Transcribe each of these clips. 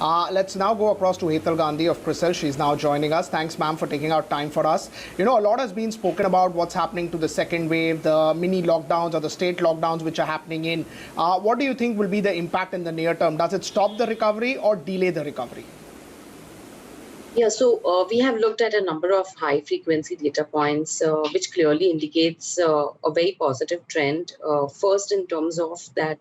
Let's now go across to Hetal Gandhi of CRISIL. She's now joining us. Thanks, ma'am, for taking out time for us. A lot has been spoken about what's happening to the second wave, the mini lockdowns or the state lockdowns which are happening in. What do you think will be the impact in the near term? Does it stop the recovery or delay the recovery? Yeah, so we have looked at a number of high-frequency data points, which clearly indicates a very positive trend. First, in terms of that,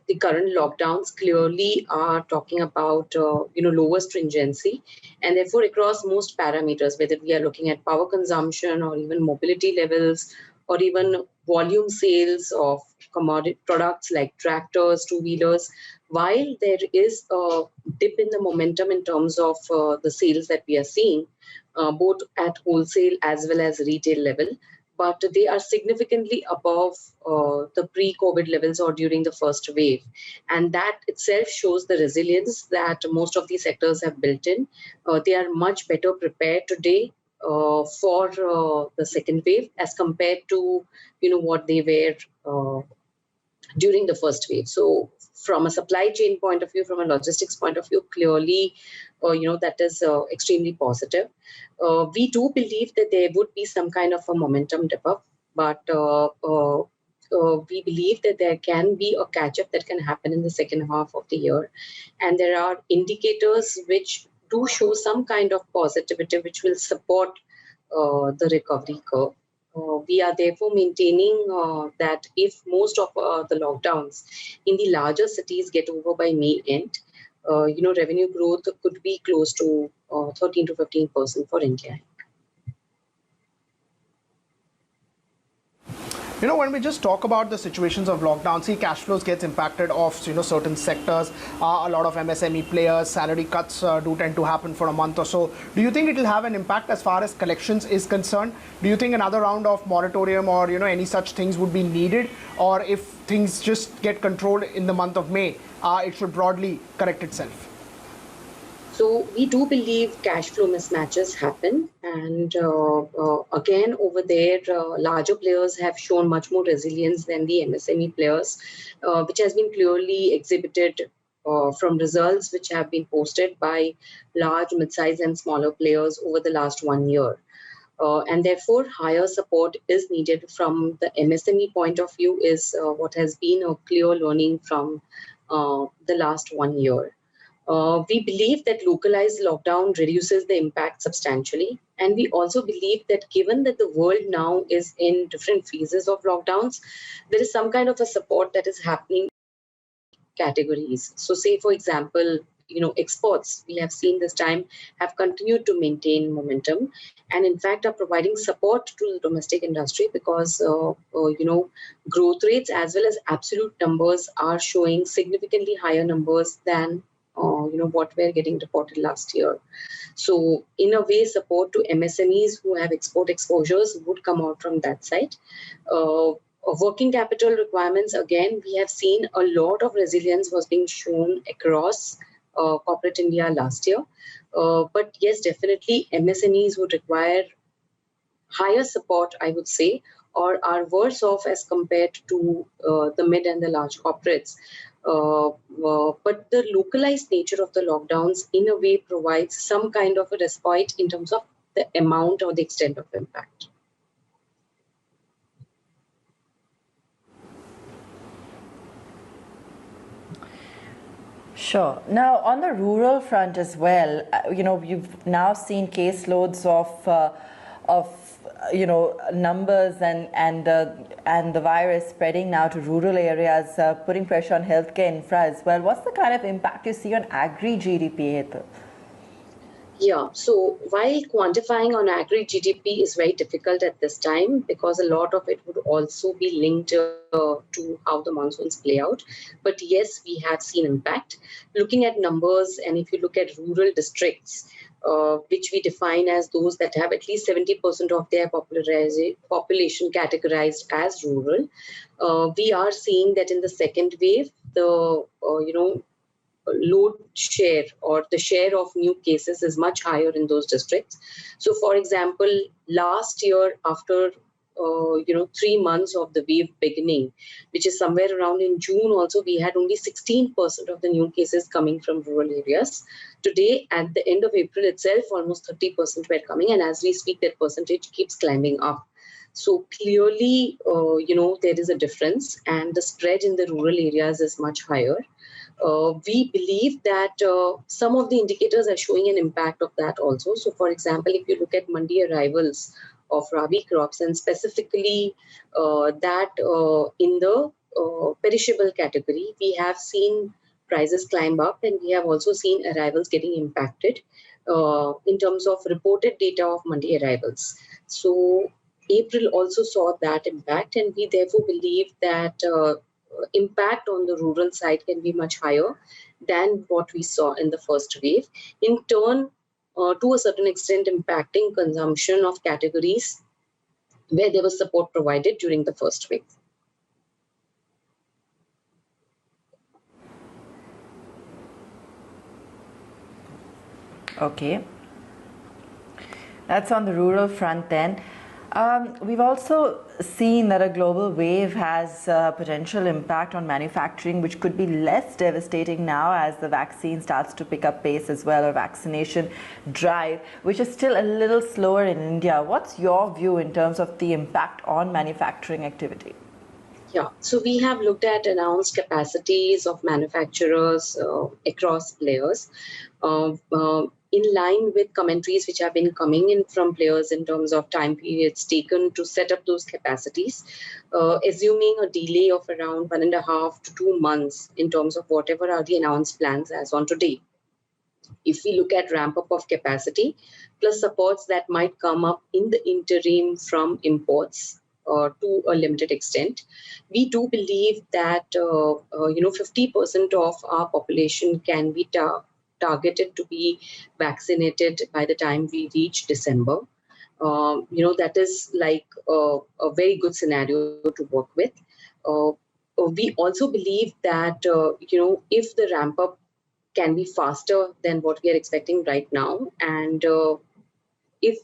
the current lockdowns clearly are talking about lower stringency, and therefore across most parameters, whether we are looking at power consumption or even mobility levels, or even volume sales of commodity products like tractors, two-wheelers. While there is a dip in the momentum in terms of the sales that we are seeing, both at wholesale as well as retail level, but they are significantly above the pre-COVID levels or during the first wave. And that itself shows the resilience that most of these sectors have built in. They are much better prepared today for the second wave as compared to what they were during the first wave. So from a supply chain point of view, from a logistics point of view, clearly, that is extremely positive. We do believe that there would be some kind of a momentum dip up, but we believe that there can be a catch-up that can happen in the second half of the year. And there are indicators which do show some kind of positivity, which will support the recovery curve. We are therefore maintaining that if most of the lockdowns in the larger cities get over by May end, revenue growth could be close to 13 to 15% for India. When we just talk about the situations of lockdown, see, cash flows gets impacted off, certain sectors. A lot of MSME players, salary cuts do tend to happen for a month or so. Do you think it will have an impact as far as collections is concerned? Do you think another round of moratorium or, any such things would be needed? Or if things just get controlled in the month of May, it should broadly correct itself? So we do believe cash flow mismatches happen. And again, over there, larger players have shown much more resilience than the MSME players, which has been clearly exhibited from results which have been posted by large, mid-size and smaller players over the last 1 year. And therefore, higher support is needed from the MSME point of view is what has been a clear learning from the last 1 year. We believe that localized lockdown reduces the impact substantially. And we also believe that given that the world now is in different phases of lockdowns, there is some kind of a support that is happening in categories. So say, for example, exports, we have seen this time, have continued to maintain momentum and in fact are providing support to the domestic industry because, growth rates as well as absolute numbers are showing significantly higher numbers than what we're getting reported last year. So in a way, support to MSMEs who have export exposures would come out from that side. Working capital requirements, again, we have seen a lot of resilience was being shown across corporate India last year. But yes, definitely MSMEs would require higher support, I would say, or are worse off as compared to the mid and the large corporates. But the localized nature of the lockdowns in a way provides some kind of a respite in terms of the amount or the extent of impact. Sure. Now, on the rural front as well, you've now seen caseloads of numbers and the virus spreading now to rural areas, putting pressure on healthcare infra as well. What's the kind of impact you see on agri GDP, Hetal? Yeah, so while quantifying on agri GDP is very difficult at this time because a lot of it would also be linked to how the monsoons play out. But yes, we have seen impact. Looking at numbers, and if you look at rural districts, which we define as those that have at least 70% of their population categorized as rural, we are seeing that in the second wave, the load share or the share of new cases is much higher in those districts. So, for example, last year after 3 months of the wave beginning, which is somewhere around in June also, we had only 16% of the new cases coming from rural areas. Today, at the end of April itself, almost 30% were coming, and as we speak, that percentage keeps climbing up. So clearly, there is a difference, and the spread in the rural areas is much higher. We believe that some of the indicators are showing an impact of that also. So, for example, if you look at mandi arrivals of Rabi crops, and specifically that in the perishable category, we have seen prices climb up, and we have also seen arrivals getting impacted in terms of reported data of mandi arrivals. So April also saw that impact, and we therefore believe that impact on the rural side can be much higher than what we saw in the first wave. In turn, to a certain extent, impacting consumption of categories where there was support provided during the first wave. Okay. That's on the rural front then. We've also seen that a global wave has potential impact on manufacturing, which could be less devastating now as the vaccine starts to pick up pace as well, or vaccination drive, which is still a little slower in India. What's your view in terms of the impact on manufacturing activity? Yeah, so we have looked at announced capacities of manufacturers across players. In line with commentaries which have been coming in from players in terms of time periods taken to set up those capacities, assuming a delay of around 1.5 to 2 months in terms of whatever are the announced plans as on today. If we look at ramp up of capacity plus supports that might come up in the interim from imports to a limited extent, we do believe that 50% of our population can be targeted to be vaccinated by the time we reach December. That is like a very good scenario to work with. We also believe that, if the ramp up can be faster than what we are expecting right now, and if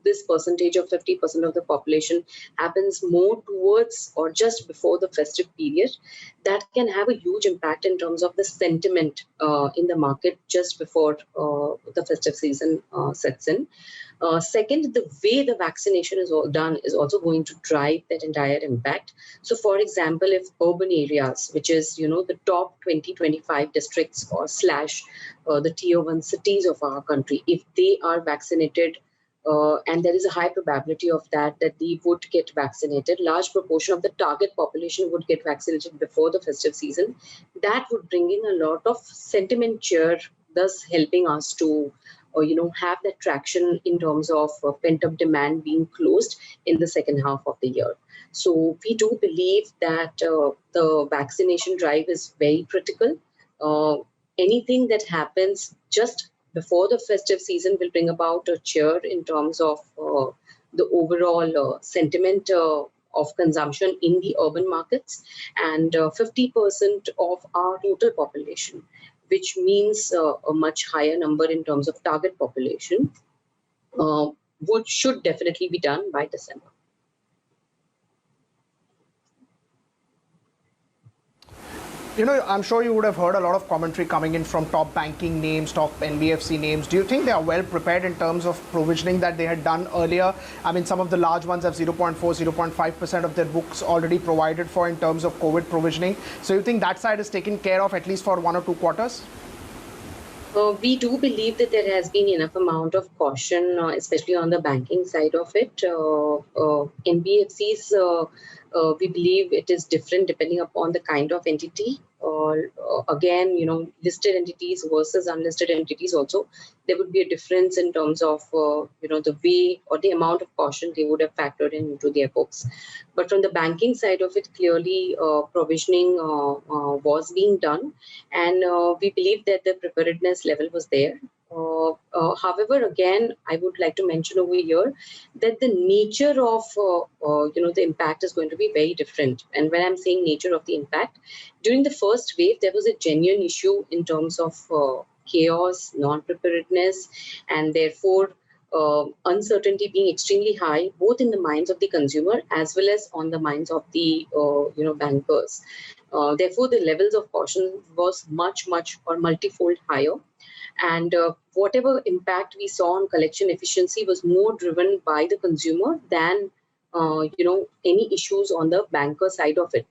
this percentage of 50% of the population happens more towards or just before the festive period, that can have a huge impact in terms of the sentiment in the market just before the festive season sets in. Second, the way the vaccination is all done is also going to drive that entire impact. So, for example, if urban areas, which is the top 20-25 districts or slash the tier 1 cities of our country, if they are vaccinated, and there is a high probability of that they would get vaccinated, large proportion of the target population would get vaccinated before the festive season. That would bring in a lot of sentiment cheer, thus helping us to have that traction in terms of pent-up demand being closed in the second half of the year. So we do believe that the vaccination drive is very critical. Anything that happens just before the festive season will bring about a cheer in terms of the overall sentiment of consumption in the urban markets, and 50% of our total population, which means a much higher number in terms of target population, should definitely be done by December. I'm sure you would have heard a lot of commentary coming in from top banking names, top NBFC names. Do you think they are well prepared in terms of provisioning that they had done earlier? I mean, some of the large ones have 0.4, 0.5% of their books already provided for in terms of COVID provisioning. So you think that side is taken care of at least for 1 or 2 quarters? We do believe that there has been enough amount of caution, especially on the banking side of it. NBFCs, we believe it is different depending upon the kind of entity. Again, listed entities versus unlisted entities also, there would be a difference in terms of, the way or the amount of caution they would have factored into their books. But from the banking side of it, clearly provisioning was being done, and we believe that the preparedness level was there. However, again, I would like to mention over here that the nature of the impact is going to be very different. And when I'm saying nature of the impact, during the first wave, there was a genuine issue in terms of chaos, non-preparedness, and therefore uncertainty being extremely high, both in the minds of the consumer as well as on the minds of the bankers. Therefore, the levels of caution was much or multifold higher, and whatever impact we saw on collection efficiency was more driven by the consumer than any issues on the banker side of it.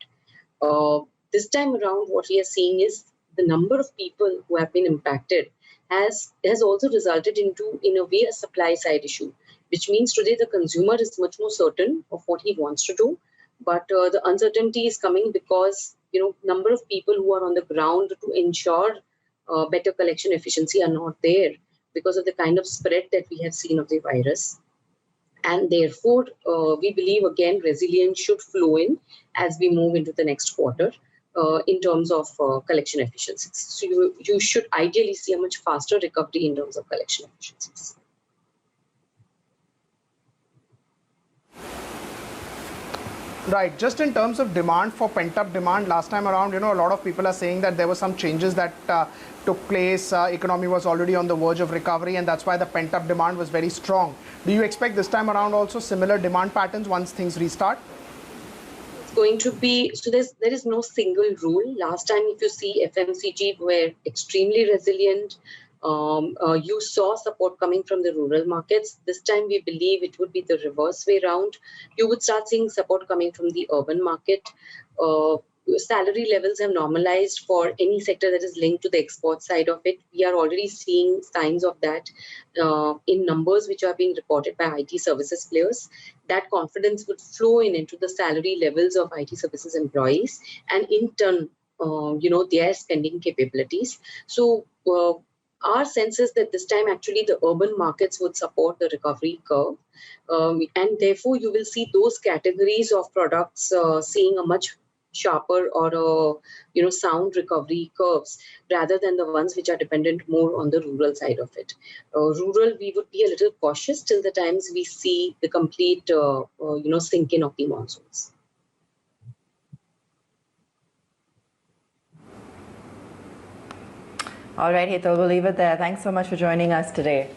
This time around, what we are seeing is the number of people who have been impacted has also resulted into, in a way, a supply side issue, which means today the consumer is much more certain of what he wants to do, but the uncertainty is coming because number of people who are on the ground to ensure better collection efficiency are not there because of the kind of spread that we have seen of the virus. And therefore, we believe, again, resilience should flow in as we move into the next quarter in terms of collection efficiencies. So you should ideally see a much faster recovery in terms of collection efficiencies. Right. Just in terms of demand, for pent-up demand, last time around, a lot of people are saying that there were some changes that took place. Economy was already on the verge of recovery, and that's why the pent-up demand was very strong. Do you expect this time around also similar demand patterns once things restart? It's going to be, so there is no single rule. Last time, if you see, FMCG were extremely resilient. You saw support coming from the rural markets. This time, we believe it would be the reverse way around. You would start seeing support coming from the urban market. Salary levels have normalized for any sector that is linked to the export side of it. We are already seeing signs of that in numbers which are being reported by IT services players. That confidence would flow into the salary levels of IT services employees, and in turn, their spending capabilities. So our sense is that this time actually the urban markets would support the recovery curve, and therefore you will see those categories of products seeing a much sharper or sound recovery curves rather than the ones which are dependent more on the rural side of it. Rural, we would be a little cautious till the times we see the complete sink in of the monsoons. All right, Hetal, we'll leave it there. Thanks so much for joining us today.